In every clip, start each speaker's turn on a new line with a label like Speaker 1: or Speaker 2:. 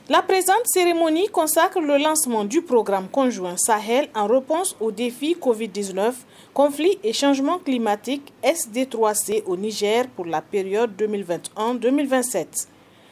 Speaker 1: La présente cérémonie consacre le lancement du programme conjoint Sahel en réponse aux défis Covid-19, conflits et changements climatiques SD3C au Niger pour la période 2021-2027.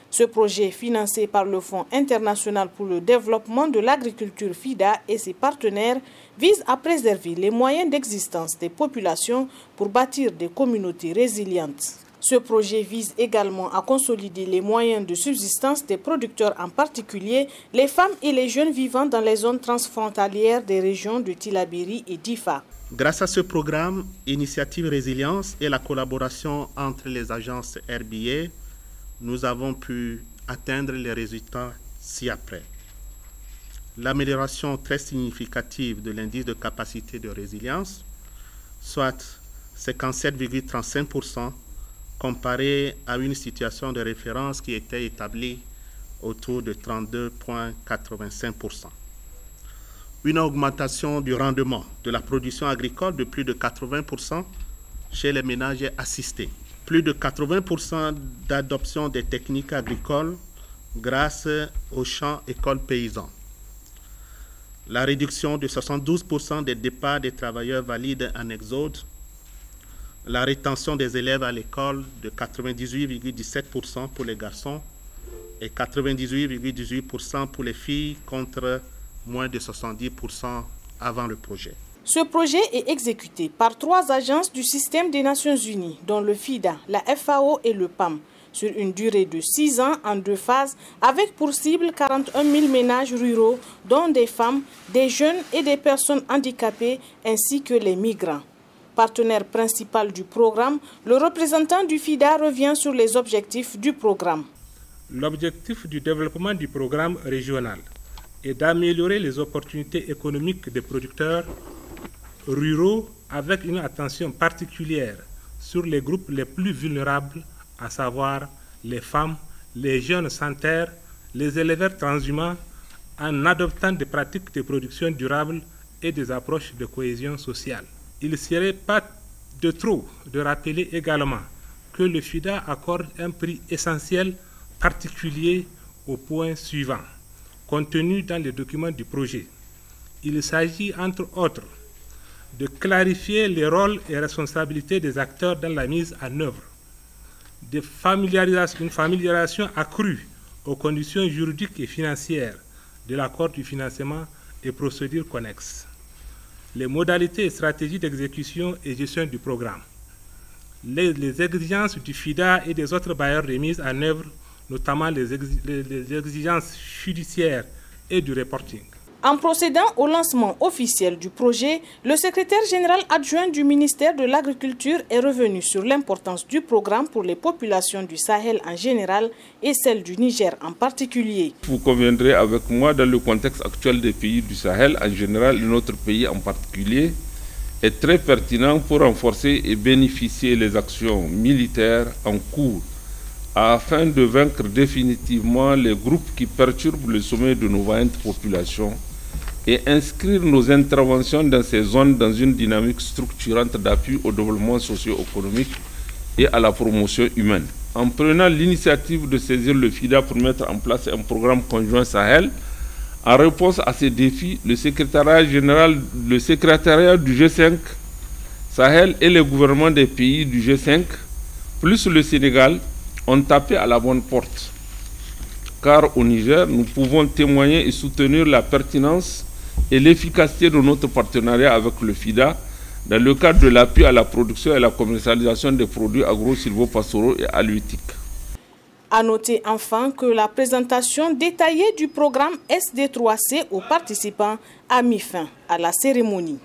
Speaker 1: Ce projet, financé par le Fonds international pour le développement de l'agriculture FIDA et ses partenaires, vise à préserver les moyens d'existence des populations pour bâtir des communautés résilientes. Ce projet vise également à consolider les moyens de subsistance des producteurs, en particulier les femmes et les jeunes vivant dans les zones transfrontalières des régions de Tillabéri et d'Ifa.
Speaker 2: Grâce à ce programme, Initiative Résilience et la collaboration entre les agences RBA, nous avons pu atteindre les résultats ci-après. L'amélioration très significative de l'indice de capacité de résilience, soit 57,35%, comparé à une situation de référence qui était établie autour de 32,85%. Une augmentation du rendement de la production agricole de plus de 80% chez les ménages assistés. Plus de 80% d'adoption des techniques agricoles grâce aux champs écoles paysans. La réduction de 72% des départs des travailleurs valides en exode. La rétention des élèves à l'école de 98,17% pour les garçons et 98,18% pour les filles contre moins de 70% avant le projet.
Speaker 1: Ce projet est exécuté par 3 agences du système des Nations Unies, dont le FIDA, la FAO et le PAM, sur une durée de 6 ans en 2 phases, avec pour cible 41 000 ménages ruraux, dont des femmes, des jeunes et des personnes handicapées, ainsi que les migrants. Partenaire principal du programme, le représentant du FIDA revient sur les objectifs du programme.
Speaker 3: L'objectif du développement du programme régional est d'améliorer les opportunités économiques des producteurs ruraux avec une attention particulière sur les groupes les plus vulnérables, à savoir les femmes, les jeunes sans terre, les éleveurs transhumants, en adoptant des pratiques de production durable et des approches de cohésion sociale. Il ne serait pas de trop de rappeler également que le FIDA accorde un prix essentiel particulier au point suivant, contenu dans les documents du projet. Il s'agit, entre autres, de clarifier les rôles et responsabilités des acteurs dans la mise en œuvre, une familiarisation accrue aux conditions juridiques et financières de l'accord du financement et procédures connexes, les modalités et stratégies d'exécution et gestion du programme, les exigences du FIDA et des autres bailleurs de mise en œuvre, notamment les exigences judiciaires et du reporting.
Speaker 1: En procédant au lancement officiel du projet, le secrétaire général adjoint du ministère de l'Agriculture est revenu sur l'importance du programme pour les populations du Sahel en général et celles du Niger en particulier.
Speaker 4: Vous conviendrez avec moi, dans le contexte actuel des pays du Sahel en général et notre pays en particulier, est très pertinent pour renforcer et bénéficier les actions militaires en cours afin de vaincre définitivement les groupes qui perturbent le sommeil de nos vaillantes populations et inscrire nos interventions dans ces zones dans une dynamique structurante d'appui au développement socio-économique et à la promotion humaine. En prenant l'initiative de saisir le FIDA pour mettre en place un programme conjoint Sahel, en réponse à ces défis, le secrétariat du G5 Sahel et les gouvernements des pays du G5, plus le Sénégal, ont tapé à la bonne porte. Car au Niger, nous pouvons témoigner et soutenir la pertinence et l'efficacité de notre partenariat avec le FIDA dans le cadre de l'appui à la production et la commercialisation des produits agro-silvopastoraux et halieutiques.
Speaker 1: À noter enfin que la présentation détaillée du programme SD3C aux participants a mis fin à la cérémonie.